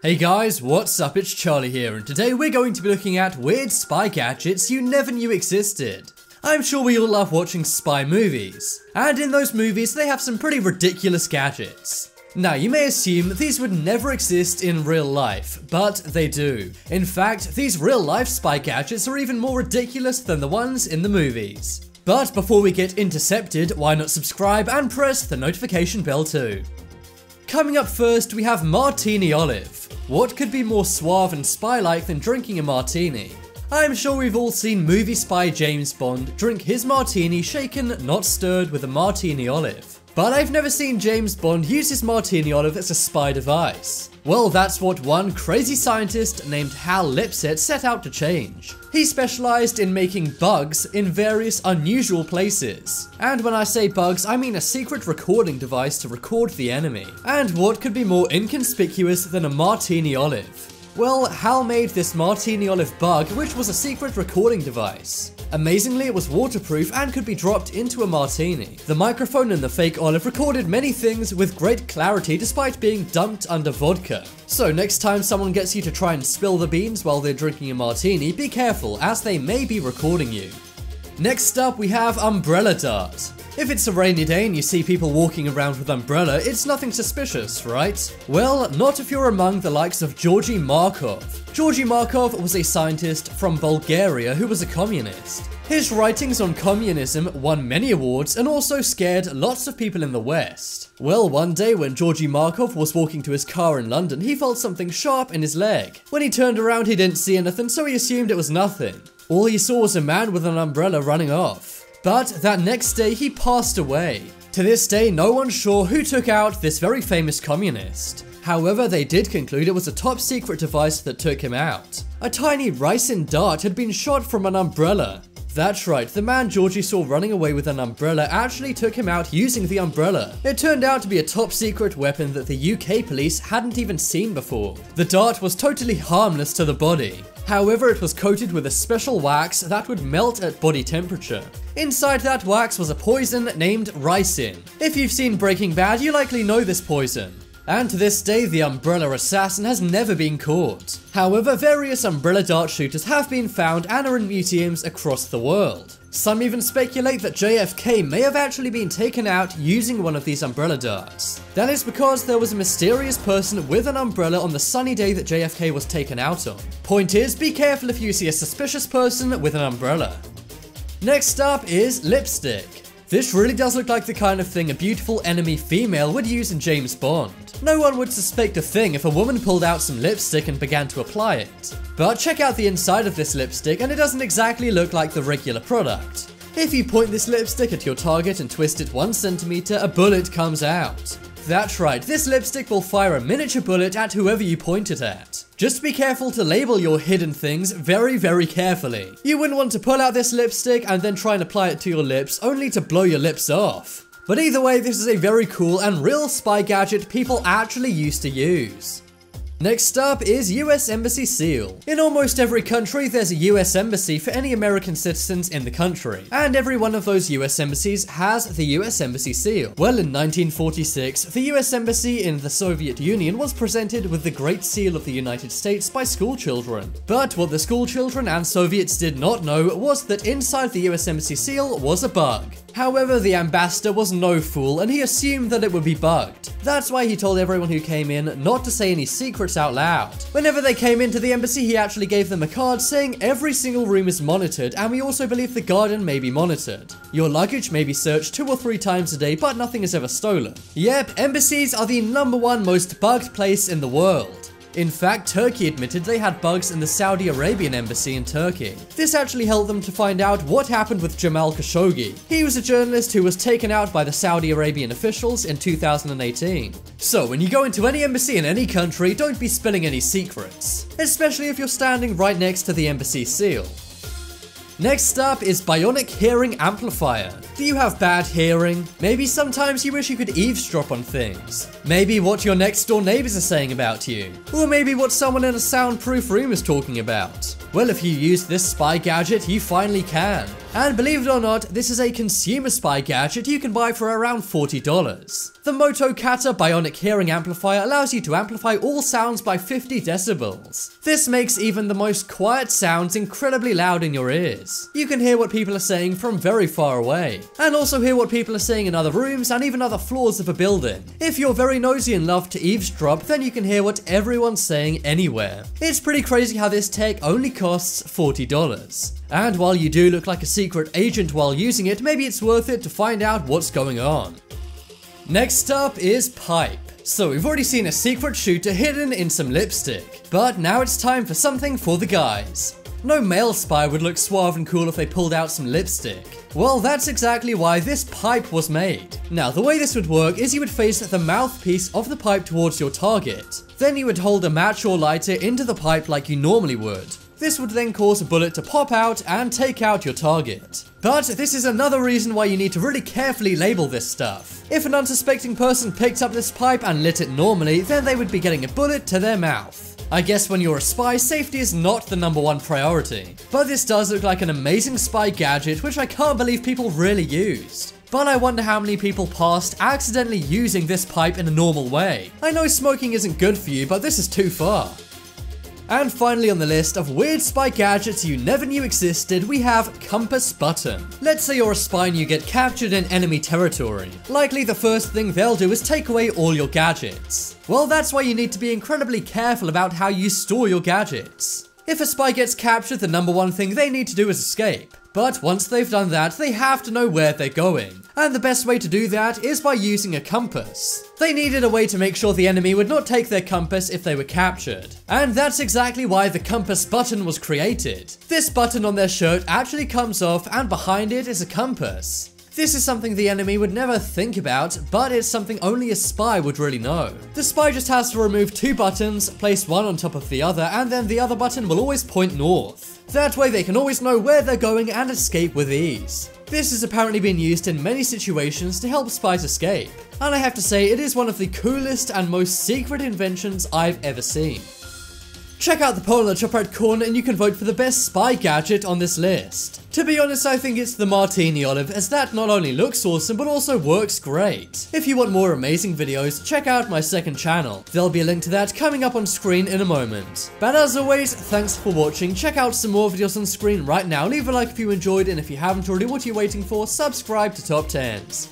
Hey guys, what's up? It's Charlie here, and today we're going to be looking at weird spy gadgets you never knew existed. I'm sure we all love watching spy movies, and in those movies they have some pretty ridiculous gadgets. Now you may assume these would never exist in real life, but they do. In fact, these real life spy gadgets are even more ridiculous than the ones in the movies. But before we get intercepted, why not subscribe and press the notification bell too. Coming up first, we have Martini Olive. What could be more suave and spy-like than drinking a martini? I'm sure we've all seen movie spy James Bond drink his martini shaken, not stirred, with a martini olive. But I've never seen James Bond use his martini olive as a spy device. Well, that's what one crazy scientist named Hal Lipset set out to change. He specialized in making bugs in various unusual places. And when I say bugs, I mean a secret recording device to record the enemy. And what could be more inconspicuous than a martini olive? Well, Hal made this martini olive bug, which was a secret recording device. Amazingly, it was waterproof and could be dropped into a martini. The microphone in the fake olive recorded many things with great clarity despite being dumped under vodka. So next time someone gets you to try and spill the beans while they're drinking a martini, be careful, as they may be recording you. Next up, we have Umbrella Dart. If it's a rainy day and you see people walking around with umbrella, it's nothing suspicious, right? Well, not if you're among the likes of Georgy Markov. Georgy Markov was a scientist from Bulgaria who was a communist. His writings on communism won many awards and also scared lots of people in the West. Well, one day when Georgy Markov was walking to his car in London, he felt something sharp in his leg. When he turned around, he didn't see anything, so he assumed it was nothing. All he saw was a man with an umbrella running off. But that next day, he passed away. To this day, no one's sure who took out this very famous communist. However, they did conclude it was a top secret device that took him out. A tiny ricin dart had been shot from an umbrella. That's right, the man Georgie saw running away with an umbrella actually took him out using the umbrella. It turned out to be a top secret weapon that the UK police hadn't even seen before. The dart was totally harmless to the body. However, it was coated with a special wax that would melt at body temperature. Inside that wax was a poison named ricin. If you've seen Breaking Bad, you likely know this poison. And to this day, the umbrella assassin has never been caught. However, various umbrella dart shooters have been found and are in museums across the world. Some even speculate that JFK may have actually been taken out using one of these umbrella darts. That is because there was a mysterious person with an umbrella on the sunny day that JFK was taken out on. Point is, be careful if you see a suspicious person with an umbrella. Next up is lipstick. This really does look like the kind of thing a beautiful enemy female would use in James Bond. No one would suspect a thing if a woman pulled out some lipstick and began to apply it. But check out the inside of this lipstick and it doesn't exactly look like the regular product. If you point this lipstick at your target and twist it 1 centimeter, a bullet comes out. That's right, this lipstick will fire a miniature bullet at whoever you point it at. Just be careful to label your hidden things very carefully. You wouldn't want to pull out this lipstick and then try and apply it to your lips only to blow your lips off. But either way, this is a very cool and real spy gadget people actually used to use. Next up is US Embassy Seal. In almost every country, there's a US Embassy for any American citizens in the country. And every one of those US embassies has the US Embassy Seal. Well, in 1946, the US Embassy in the Soviet Union was presented with the Great Seal of the United States by schoolchildren. But what the schoolchildren and Soviets did not know was that inside the US Embassy Seal was a bug. However, the ambassador was no fool and he assumed that it would be bugged. That's why he told everyone who came in not to say any secrets out loud. Whenever they came into the embassy, he actually gave them a card saying every single room is monitored and we also believe the garden may be monitored. Your luggage may be searched 2 or 3 times a day, but nothing is ever stolen. Yep, embassies are the #1 most bugged place in the world. In fact, Turkey admitted they had bugs in the Saudi Arabian embassy in Turkey. This actually helped them to find out what happened with Jamal Khashoggi. He was a journalist who was taken out by the Saudi Arabian officials in 2018. So when you go into any embassy in any country, don't be spilling any secrets, especially if you're standing right next to the embassy seal. Next up is Bionic Hearing Amplifier. Do you have bad hearing? Maybe sometimes you wish you could eavesdrop on things. Maybe what your next door neighbors are saying about you. Or maybe what someone in a soundproof room is talking about. Well, if you use this spy gadget, you finally can. And believe it or not, this is a consumer spy gadget you can buy for around $40. The Moto Kata BIONIC hearing amplifier allows you to amplify all sounds by 50 decibels. This makes even the most quiet sounds incredibly loud in your ears. You can hear what people are saying from very far away, and also hear what people are saying in other rooms and even other floors of a building. If you're very nosy and love to eavesdrop, then you can hear what everyone's saying anywhere. It's pretty crazy how this tech only costs $40. And while you do look like a secret agent while using it, maybe it's worth it to find out what's going on. Next up is pipe. So we've already seen a secret shooter hidden in some lipstick, but now it's time for something for the guys. No male spy would look suave and cool if they pulled out some lipstick. Well, that's exactly why this pipe was made. Now, the way this would work is you would face the mouthpiece of the pipe towards your target. Then you would hold a match or lighter into the pipe like you normally would. This would then cause a bullet to pop out and take out your target. But this is another reason why you need to really carefully label this stuff. If an unsuspecting person picked up this pipe and lit it normally, then they would be getting a bullet to their mouth. I guess when you're a spy, safety is not the #1 priority. But this does look like an amazing spy gadget which I can't believe people really used. But I wonder how many people passed accidentally using this pipe in a normal way. I know smoking isn't good for you, but this is too far. And finally on the list of weird spy gadgets you never knew existed, we have compass button. Let's say you're a spy and you get captured in enemy territory. Likely the first thing they'll do is take away all your gadgets. Well, that's why you need to be incredibly careful about how you store your gadgets. If a spy gets captured, the #1 thing they need to do is escape. But once they've done that, they have to know where they're going. And the best way to do that is by using a compass. They needed a way to make sure the enemy would not take their compass if they were captured. And that's exactly why the compass button was created. This button on their shirt actually comes off, and behind it is a compass. This is something the enemy would never think about, but it's something only a spy would really know. The spy just has to remove 2 buttons, place one on top of the other, and then the other button will always point north. That way they can always know where they're going and escape with ease. This has apparently been used in many situations to help spies escape, and I have to say it is one of the coolest and most secret inventions I've ever seen. Check out the poll in the top right corner and you can vote for the best spy gadget on this list. To be honest, I think it's the Martini olive, as that not only looks awesome but also works great. If you want more amazing videos, check out my second channel. There'll be a link to that coming up on screen in a moment. But as always, thanks for watching. Check out some more videos on screen right now. Leave a like if you enjoyed, and if you haven't already, what are you waiting for? Subscribe to Top 10s.